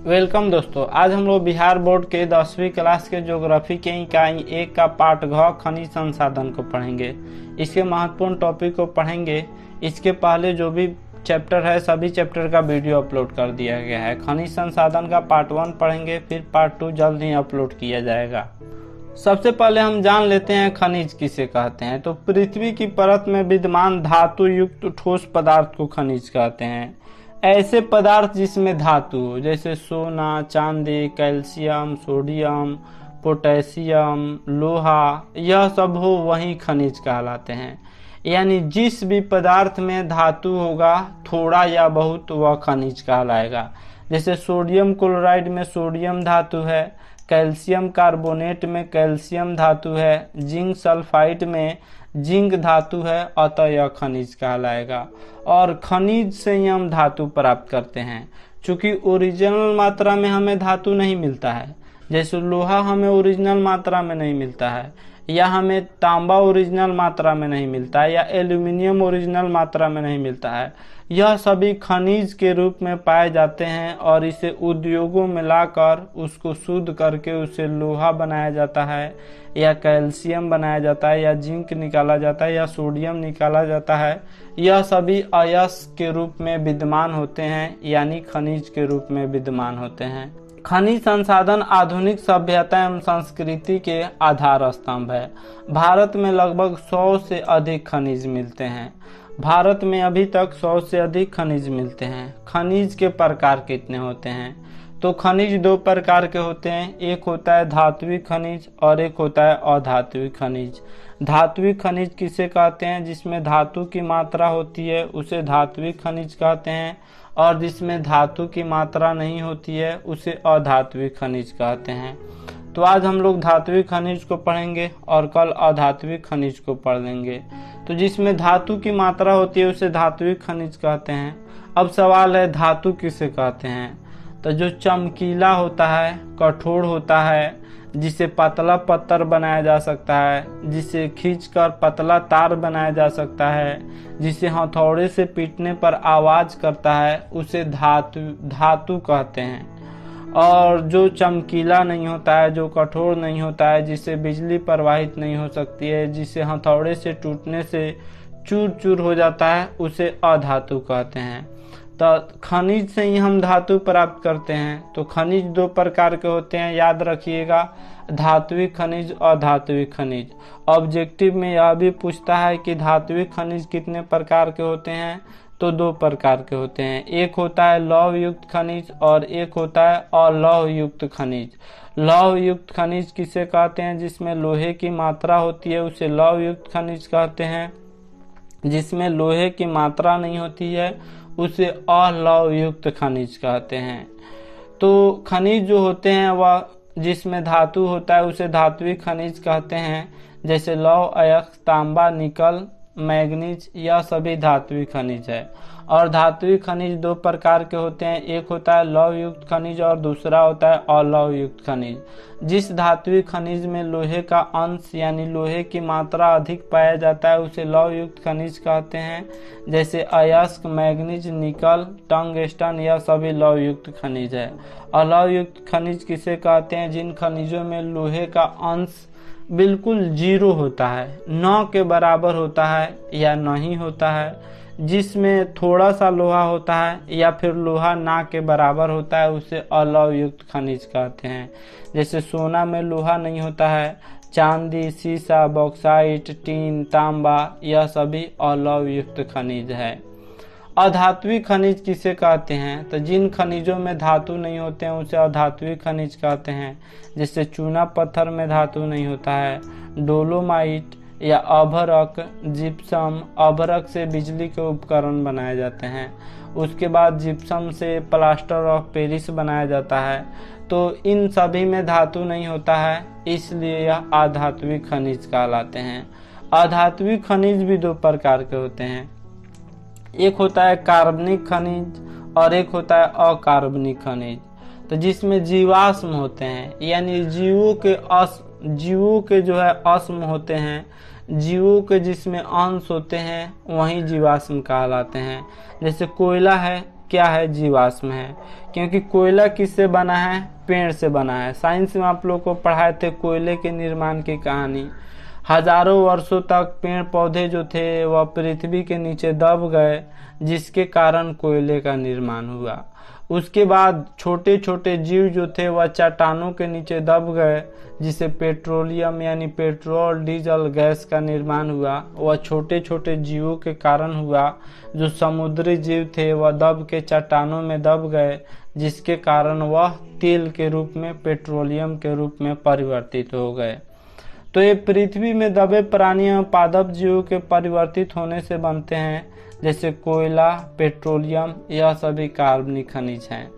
Welcome दोस्तों, आज हम लोग बिहार बोर्ड के 10वीं क्लास के ज्योग्राफी के इकाई 1 का पार्ट घ खनिज संसाधन को पढ़ेंगे। इसके महत्वपूर्ण टॉपिक को पढ़ेंगे। इसके पहले जो भी चैप्टर है सभी चैप्टर का वीडियो अपलोड कर दिया गया है। खनिज संसाधन का पार्ट 1 पढ़ेंगे, फिर पार्ट 2 जल्द ही अपलोड किया जाएगा। सबसे पहले हम जान लेते हैं खनिज किसे कहते हैं। तो पृथ्वी की परत में विद्यमान धातु युक्त ठोस पदार्थ को खनिज कहते हैं। ऐसे पदार्थ जिसमें धातु हो, जैसे सोना, चांदी, कैल्शियम, सोडियम, पोटेशियम, लोहा, यह सब हो वही खनिज कहलाते हैं। यानी जिस भी पदार्थ में धातु होगा थोड़ा या बहुत वह खनिज कहलाएगा। जैसे सोडियम क्लोराइड में सोडियम धातु है, कैल्शियम कार्बोनेट में कैल्शियम धातु है, जिंक सल्फाइड में जिंक धातु है, अतः यह खनिज कहलाएगा। और खनिज से ही हम धातु प्राप्त करते हैं। चूंकि ओरिजिनल मात्रा में हमें धातु नहीं मिलता है, जैसे लोहा हमें ओरिजिनल मात्रा में नहीं मिलता है, या हमें तांबा ओरिजिनल मात्रा में नहीं मिलता है, या एल्यूमिनियम ओरिजिनल मात्रा में नहीं मिलता है। यह सभी खनिज के रूप में पाए जाते हैं और इसे उद्योगों में लाकर उसको शुद्ध करके उसे लोहा बनाया जाता है, या कैल्शियम बनाया जाता है, या जिंक निकाला जाता है, या सोडियम निकाला जाता है। यह सभी अयस्क के रूप में विद्यमान होते हैं, यानी खनिज के रूप में विद्यमान होते हैं। खनिज संसाधन आधुनिक सभ्यता एवं संस्कृति के आधार स्तंभ है। भारत में लगभग 100 से अधिक खनिज मिलते हैं। भारत में अभी तक 100 से अधिक खनिज मिलते हैं। खनिज के प्रकार कितने होते हैं? तो खनिज दो प्रकार के होते हैं। एक होता है धात्विक खनिज और एक होता है अधात्विक खनिज। धात्विक खनिज किसे कहते हैं? जिसमें धातु की मात्रा होती है उसे धात्विक खनिज कहते हैं, और जिसमें धातु की मात्रा नहीं होती है उसे अधात्विक खनिज कहते हैं। तो आज हम लोग धात्विक खनिज को पढ़ेंगे और कल अधात्विक खनिज को पढ़ लेंगे। तो जिसमें धातु की मात्रा होती है उसे धात्विक खनिज कहते हैं। अब सवाल है धातु किसे कहते हैं? तो जो चमकीला होता है, कठोर होता है, जिसे पतला पत्थर बनाया जा सकता है, जिसे खींचकर पतला तार बनाया जा सकता है, जिसे हथौड़े से पीटने पर आवाज करता है, उसे धातु कहते हैं। और जो चमकीला नहीं होता है, जो कठोर नहीं होता है, जिसे बिजली प्रवाहित नहीं हो सकती है, जिसे हथौड़े से टूटने से चूर चूर हो जाता है, उसे अधातु कहते हैं। तो खनिज से ही हम धातु प्राप्त करते हैं। तो खनिज दो प्रकार के होते हैं, याद रखिएगा, धात्विक खनिज और अधात्विक खनिज। ऑब्जेक्टिव में यह भी पूछता है कि धात्विक खनिज कितने प्रकार के होते हैं? तो दो प्रकार के होते हैं। एक होता है लौह युक्त खनिज और एक होता है अलौह युक्त खनिज। लौह युक्त खनिज किसे कहते हैं? जिसमें लोहे की मात्रा होती है उसे लौह युक्त खनिज कहते हैं। जिसमें लोहे की मात्रा नहीं होती है उसे अलौह युक्त खनिज कहते हैं। तो खनिज जो होते हैं वह जिसमें धातु होता है उसे धात्विक खनिज कहते हैं। जैसे लौह, अयस्क, तांबा, निकल, मैग्नीज, यह सभी धात्विक खनिज है। और धात्विक खनिज दो प्रकार के होते हैं। एक होता है लौह युक्त खनिज और दूसरा होता है अलौह युक्त खनिज। जिस धात्विक खनिज में लोहे का अंश यानी लोहे की मात्रा अधिक पाया जाता है उसे लौह युक्त खनिज कहते हैं। जैसे अयस्क, मैग्नीज, निकल, टंगस्टन, यह सभी लौह युक्त खनिज है। अलौह युक्त खनिज किसे कहते हैं? जिन खनिजों में लोहे का अंश बिल्कुल जीरो होता है, न के बराबर होता है या नहीं होता है, जिसमें थोड़ा सा लोहा होता है या फिर लोहा ना के बराबर होता है, उसे अलौह युक्त खनिज कहते हैं। जैसे सोना में लोहा नहीं होता है, चांदी, सीसा, बॉक्साइट, टीन, तांबा, यह सभी अलौह युक्त खनिज है। अधात्विक खनिज किसे कहते हैं? तो जिन खनिजों में धातु नहीं होते हैं उसे अधात्विक खनिज कहते हैं। जैसे चूना पत्थर में धातु नहीं होता है, डोलोमाइट या अभ्रक, जिप्सम। अभ्रक से बिजली के उपकरण बनाए जाते हैं। उसके बाद जिप्सम से प्लास्टर ऑफ पेरिस बनाया जाता है। तो इन सभी में धातु नहीं होता है, इसलिए यह अधात्विक खनिज कहलाते हैं। अधात्विक खनिज भी दो प्रकार के होते हैं। एक होता है कार्बनिक खनिज और एक होता है अकार्बनिक खनिज। तो जिसमें जीवाश्म होते हैं, यानी जीवों के जो है अस्म होते हैं, जीवों के जिसमें अंश होते हैं वही जीवाश्म कहलाते हैं। जैसे कोयला है, क्या है, जीवाश्म है। क्योंकि कोयला किससे बना है, पेड़ से बना है। साइंस में आप लोग को पढ़ाए थे कोयले के निर्माण की कहानी। हजारों वर्षों तक पेड़ पौधे जो थे वह पृथ्वी के नीचे दब गए, जिसके कारण कोयले का निर्माण हुआ। उसके बाद छोटे छोटे जीव जो थे वह चट्टानों के नीचे दब गए, जिसे पेट्रोलियम यानी पेट्रोल डीजल गैस का निर्माण हुआ। वह छोटे छोटे जीवों के कारण हुआ। जो समुद्री जीव थे वह दब के चट्टानों में दब गए, जिसके कारण वह तेल के रूप में, पेट्रोलियम के रूप में परिवर्तित हो गए। तो ये पृथ्वी में दबे प्राणियों पादप जीवों के परिवर्तित होने से बनते हैं, जैसे कोयला, पेट्रोलियम, यह सभी कार्बनिक खनिज हैं।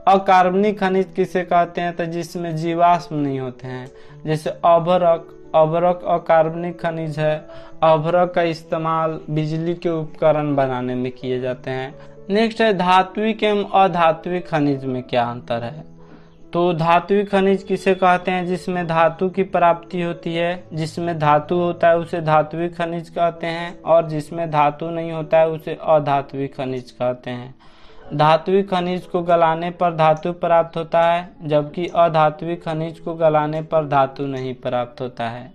अकार्बनिक खनिज किसे कहते हैं, तो जिसमें जीवाश्म नहीं होते हैं, जैसे अभ्रक। अभ्रक अकार्बनिक खनिज है। अभ्रक का इस्तेमाल बिजली के उपकरण बनाने में किए जाते हैं। नेक्स्ट है धात्विक एवं अधात्विक खनिज में क्या अंतर है। तो धात्विक खनिज किसे कहते हैं, जिसमें धातु की प्राप्ति होती है। जिसमें धातु होता है उसे धात्विक खनिज कहते हैं, और जिसमें धातु नहीं होता है उसे अधात्विक खनिज कहते हैं। धात्विक खनिज को गलाने पर धातु प्राप्त होता है, जबकि अधात्विक खनिज को गलाने पर धातु नहीं प्राप्त होता है।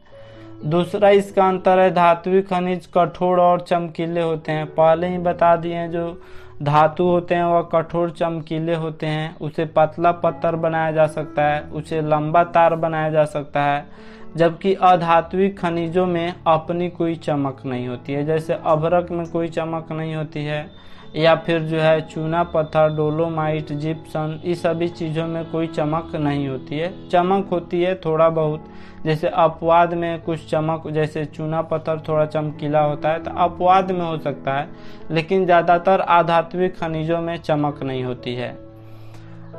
दूसरा इसका अंतर है, धात्विक खनिज कठोर और चमकीले होते हैं। पहले ही बता दिए हैं, जो धातु होते हैं वह कठोर चमकीले होते हैं। उसे पतला पत्थर बनाया जा सकता है, उसे लंबा तार बनाया जा सकता है। जबकि अधात्विक खनिजों में अपनी कोई चमक नहीं होती है, जैसे अभ्रक में कोई चमक नहीं होती है, या फिर जो है चूना पत्थर, डोलोमाइट, जिप्सम, इस सभी चीज़ों में कोई चमक नहीं होती है। चमक होती है थोड़ा बहुत, जैसे अपवाद में कुछ चमक, जैसे चूना पत्थर थोड़ा चमकीला होता है तो अपवाद में हो सकता है, लेकिन ज़्यादातर अधात्विक खनिजों में चमक नहीं होती है।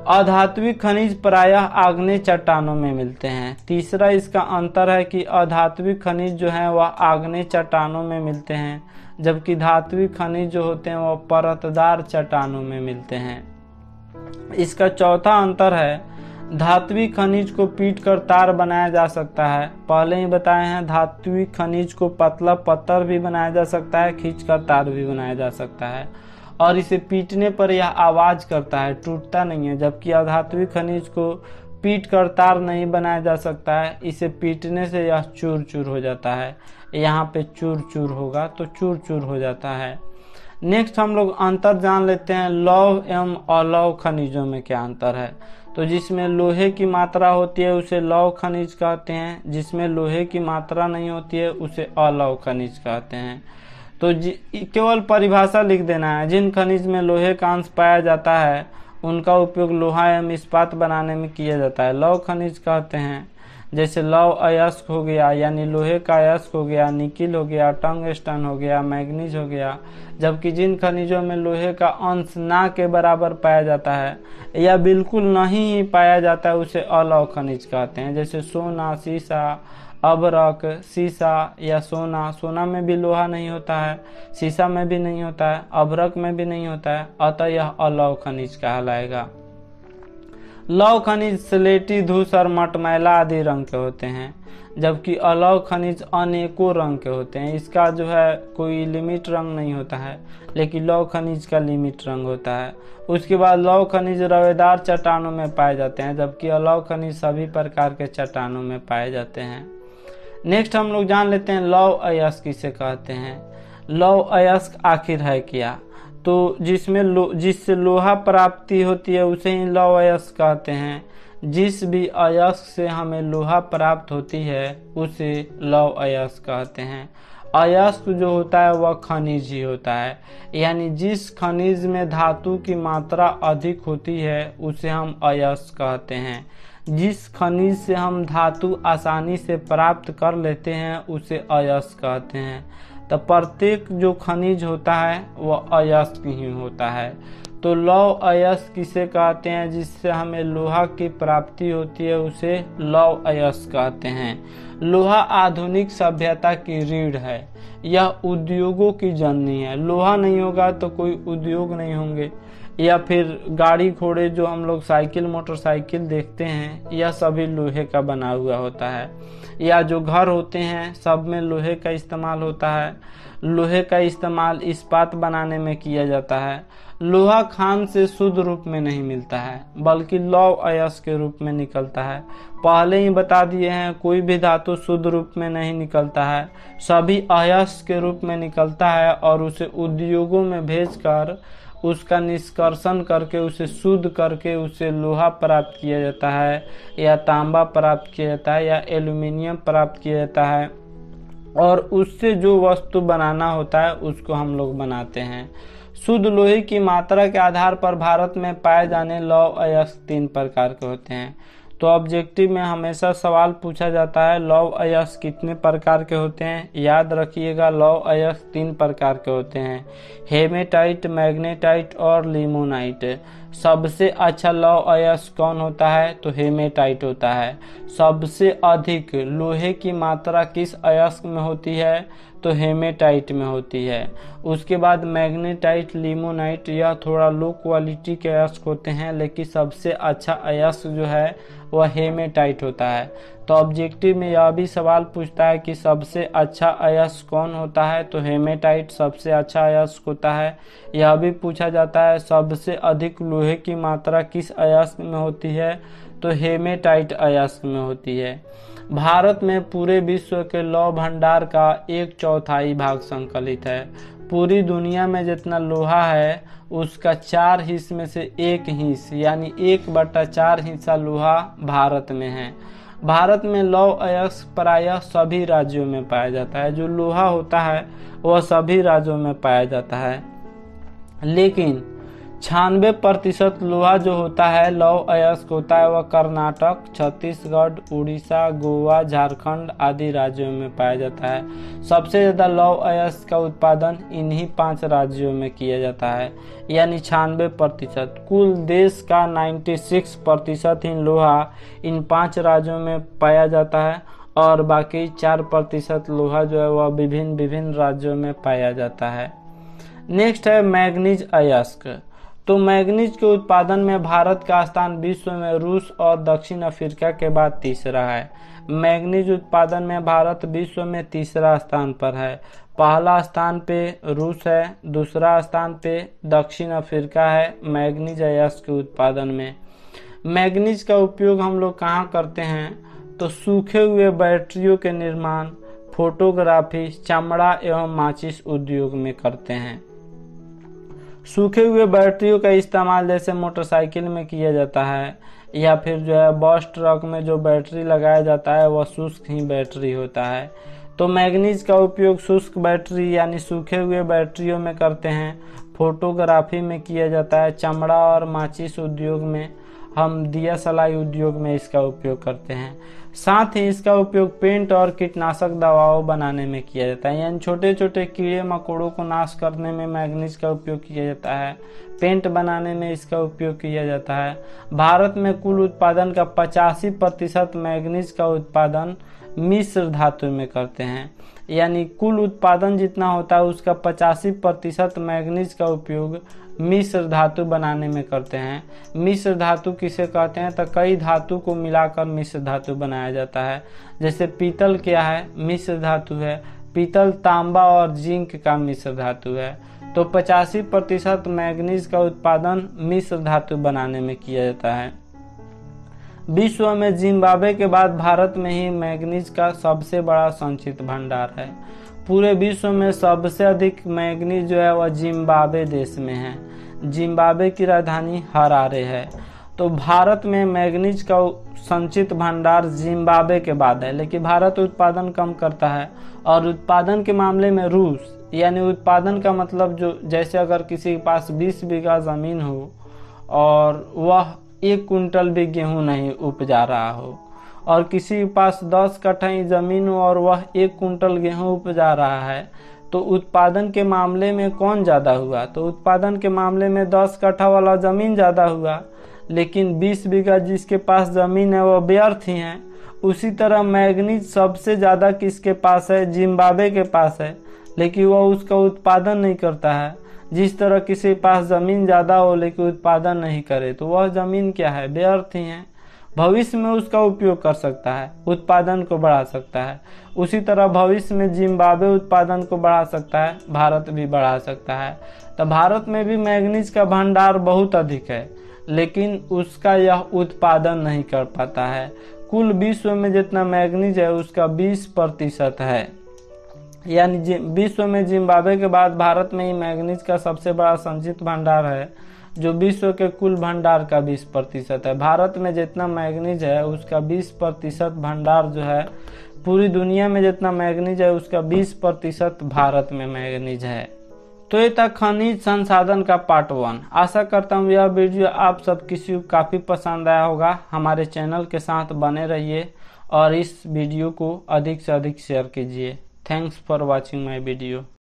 अधात्विक खनिज प्रायः आग्नेय चट्टानों में मिलते हैं। तीसरा इसका अंतर है कि अधात्विक खनिज जो है वह आग्नेय चट्टानों में मिलते हैं, जबकि धात्विक खनिज जो होते हैं वह परतदार चट्टानों में मिलते हैं। इसका चौथा अंतर है, धात्विक खनिज को पीटकर तार बनाया जा सकता है। पहले ही बताए हैं, धात्विक खनिज को पतला पत्थर भी बनाया जा सकता है, खींचकर तार भी बनाया जा सकता है, और इसे पीटने पर यह आवाज करता है, टूटता नहीं है। जबकि अधात्विक खनिज को पीट कर तार नहीं बनाया जा सकता है, इसे पीटने से यह चूर चूर हो जाता है। यहाँ पे चूर चूर होगा तो चूर चूर हो जाता है। नेक्स्ट हम लोग अंतर जान लेते हैं, लौह एवं अलौह खनिजों में क्या अंतर है। तो जिसमें लोहे की मात्रा होती है उसे लौह खनिज कहते हैं, जिसमें लोहे की मात्रा नहीं होती है उसे अलौह खनिज कहते हैं। तो केवल परिभाषा लिख देना है। जिन खनिज में लोहे का अंश पाया जाता है उनका उपयोग लोहा एवं इस्पात बनाने में किया जाता है, लौह खनिज कहते हैं। जैसे लौह अयस्क हो गया, यानी लोहे का अयस्क हो गया, निकिल हो गया, टंगस्टन हो गया, मैग्नीज हो गया। जबकि जिन खनिजों में लोहे का अंश ना के बराबर पाया जाता है या बिल्कुल नहीं ही पाया जाता है उसे अलौह खनिज कहते हैं। जैसे सोना, सीसा, अभ्रक, सीसा या सोना। सोना में भी लोहा नहीं होता है, सीसा में भी नहीं होता है, अभ्रक में भी नहीं होता है, अतः यह अलौह खनिज कहलाएगा। लौह खनिज स्लेटी, धूसर, मटमैला आदि रंग के होते हैं, जबकि अलौह खनिज अनेकों रंग के होते हैं। इसका जो है कोई लिमिट रंग नहीं होता है, लेकिन लौह खनिज का लिमिट रंग होता है। उसके बाद लौह खनिज रवेदार चट्टानों में पाए जाते हैं, जबकि अलौह खनिज सभी प्रकार के चट्टानों में पाए जाते हैं। नेक्स्ट हम लोग जान लेते हैं लौह अयस्क किसे कहते हैं। लौह अयस्क आखिर है क्या। तो जिससे लोहा प्राप्ति होती है उसे ही लौह अयस्क कहते हैं। जिस भी अयस्क से हमें लोहा प्राप्त होती है उसे लौह अयस्क कहते हैं। अयस्क जो होता है वह खनिज ही होता है, यानी जिस खनिज में धातु की मात्रा अधिक होती है उसे हम अयस्क कहते हैं। जिस खनिज से हम धातु आसानी से प्राप्त कर लेते हैं उसे अयस्क कहते हैं। तो प्रत्येक जो खनिज होता है वह अयस्क ही होता है। तो लौह अयस्क किसे कहते हैं, जिससे हमें लोहा की प्राप्ति होती है उसे लौह अयस्क कहते हैं। लोहा आधुनिक सभ्यता की रीढ़ है, यह उद्योगों की जननी है। लोहा नहीं होगा तो कोई उद्योग नहीं होंगे, या फिर गाड़ी घोड़े जो हम लोग साइकिल मोटरसाइकिल देखते हैं यह सभी लोहे का बना हुआ होता है। या जो घर होते हैं सब में लोहे का इस्तेमाल होता है। लोहे का इस्तेमाल इस्पात बनाने में किया जाता है। लोहा खान से शुद्ध रूप में नहीं मिलता है, बल्कि लौह अयस्क के रूप में निकलता है। पहले ही बता दिए हैं, कोई भी धातु शुद्ध रूप में नहीं निकलता है, सभी अयस्क के रूप में निकलता है और उसे उद्योगों में भेजकर उसका निष्कर्षण करके उसे शुद्ध करके उसे लोहा प्राप्त किया जाता है, या तांबा प्राप्त किया जाता है, या एल्यूमिनियम प्राप्त किया जाता है, और उससे जो वस्तु बनाना होता है उसको हम लोग बनाते हैं। शुद्ध लोहे की मात्रा के आधार पर भारत में पाए जाने लौह अयस्क 3 प्रकार के होते हैं। तो ऑब्जेक्टिव में हमेशा सवाल पूछा जाता है लौह अयस्क कितने प्रकार के होते हैं। याद रखिएगा, लौह अयस्क 3 प्रकार के होते हैं, हेमेटाइट, मैग्नेटाइट और लिमोनाइट। सबसे अच्छा लौह अयस्क कौन होता है? तो हेमेटाइट होता है। सबसे अधिक लोहे की मात्रा किस अयस्क में होती है? तो हेमेटाइट में होती है। उसके बाद मैग्नेटाइट, लिमोनाइट, यह थोड़ा लो क्वालिटी के अयस्क होते हैं, लेकिन सबसे अच्छा अयस्क जो है वह हेमेटाइट होता है। तो ऑब्जेक्टिव में यह भी सवाल पूछता है कि सबसे अच्छा अयस्क कौन होता है? तो हेमेटाइट सबसे अच्छा अयस्क होता है। यह भी पूछा जाता है सबसे अधिक लोहे की मात्रा किस अयस्क में होती है? तो हेमेटाइट अयस्क में होती है। भारत में पूरे विश्व के लौह भंडार का 1/4 भाग संकलित है। पूरी दुनिया में जितना लोहा है उसका 4 हिस्से में से 1 हिस्सा यानी 1/4 हिस्सा लोहा भारत में है। भारत में लौह अयस्क प्रायः सभी राज्यों में पाया जाता है। जो लोहा होता है वह सभी राज्यों में पाया जाता है, लेकिन 96% लोहा जो होता है लौह अयस्क होता है वह कर्नाटक, छत्तीसगढ़, उड़ीसा, गोवा, झारखंड आदि राज्यों में पाया जाता है। सबसे ज्यादा लौह अयस्क का उत्पादन इन्हीं 5 राज्यों में किया जाता है, यानी 96%। कुल देश का 96% ही लोहा इन 5 राज्यों में पाया जाता है और बाकी 4% लोहा जो है वह विभिन्न राज्यों में पाया जाता है। नेक्स्ट है मैग्नीज अयस्क। तो मैग्नीज के उत्पादन में भारत का स्थान विश्व में रूस और दक्षिण अफ्रीका के बाद तीसरा है। मैग्नीज उत्पादन में भारत विश्व में तीसरा स्थान पर है। पहला स्थान पे रूस है, दूसरा स्थान पे दक्षिण अफ्रीका है मैग्नीज अयस्क के उत्पादन में। मैग्नीज का उपयोग हम लोग कहाँ करते हैं? तो सूखे हुए बैटरियों के निर्माण, फोटोग्राफी, चमड़ा एवं माचिस उद्योग में करते हैं। सूखे हुए बैटरियों का इस्तेमाल जैसे मोटरसाइकिल में किया जाता है, या फिर जो है बस ट्रक में जो बैटरी लगाया जाता है वह शुष्क ही बैटरी होता है। तो मैग्नीज का उपयोग शुष्क बैटरी यानी सूखे हुए बैटरियों में करते हैं, फोटोग्राफी में किया जाता है, चमड़ा और माचिस उद्योग में, हम दिया सलाई उद्योग में इसका उपयोग करते हैं। साथ ही इसका उपयोग पेंट और कीटनाशक दवाओं बनाने में किया जाता है, यानी छोटे छोटे कीड़े मकोड़ों को नाश करने में मैग्नीज का उपयोग किया जाता है। पेंट बनाने में इसका उपयोग किया जाता है। भारत में कुल उत्पादन का 85% मैग्नीज का उत्पादन मिश्र धातु में करते हैं, यानी कुल उत्पादन जितना होता है उसका 85% मैग्नीज का उपयोग मिश्र धातु बनाने में करते हैं। मिश्र धातु किसे कहते हैं? तो कई धातु को मिलाकर मिश्र धातु बनाया जाता है। जैसे पीतल क्या है? मिश्र धातु है। पीतल तांबा और जिंक का मिश्र धातु है। तो 85% मैग्नीज का उत्पादन मिश्र धातु बनाने में किया जाता है। विश्व में जिम्बाब्वे के बाद भारत में ही मैग्नीज का सबसे बड़ा संचित भंडार है। पूरे विश्व में सबसे अधिक मैग्नीज जो है वह जिम्बाब्वे देश में है। जिम्बाब्वे की राजधानी हरारे है। तो भारत में मैग्नीज का संचित भंडार जिम्बाब्वे के बाद है, लेकिन भारत उत्पादन कम करता है। और उत्पादन के मामले में रूस, यानी उत्पादन का मतलब जो जैसे अगर किसी के पास 20 बीघा जमीन हो और वह 1 कुंटल भी गेहूं नहीं उपजा रहा हो, और किसी के पास 10 कट्ठा जमीन हो और वह 1 कुंटल गेहूं उपजा रहा है, तो उत्पादन के मामले में कौन ज्यादा हुआ? तो उत्पादन के मामले में 10 कट्ठा वाला जमीन ज्यादा हुआ, लेकिन 20 बीघा जिसके पास जमीन है वह व्यर्थ ही है। उसी तरह मैग्नीज सबसे ज्यादा किसके पास है? जिम्बाब्वे के पास है, लेकिन वह उसका उत्पादन नहीं करता है। जिस तरह किसी के पास जमीन ज्यादा हो लेकिन उत्पादन नहीं करे तो वह जमीन क्या है? व्यर्थ ही है। भविष्य में उसका उपयोग कर सकता है, उत्पादन को बढ़ा सकता है। उसी तरह भविष्य में जिम्बाब्वे उत्पादन को बढ़ा सकता है, भारत भी बढ़ा सकता है। तो भारत में भी मैग्नीज का भंडार बहुत अधिक है, लेकिन उसका यह उत्पादन नहीं कर पाता है। कुल विश्व में जितना मैग्नीज है उसका 20% है, यानी विश्व में जिम्बाब्वे के बाद भारत में ही मैग्नीज का सबसे बड़ा संचित भंडार है, जो विश्व के कुल भंडार का 20% है। भारत में जितना मैग्नीज है उसका 20% भंडार जो है, पूरी दुनिया में जितना मैग्नीज है उसका 20% भारत में मैग्नीज है। तो ये था खनिज संसाधन का पार्ट 1। आशा करता हूँ यह वीडियो आप सब किसी को काफ़ी पसंद आया होगा। हमारे चैनल के साथ बने रहिए और इस वीडियो को अधिक से अधिक शेयर कीजिए। Thanks for watching my video.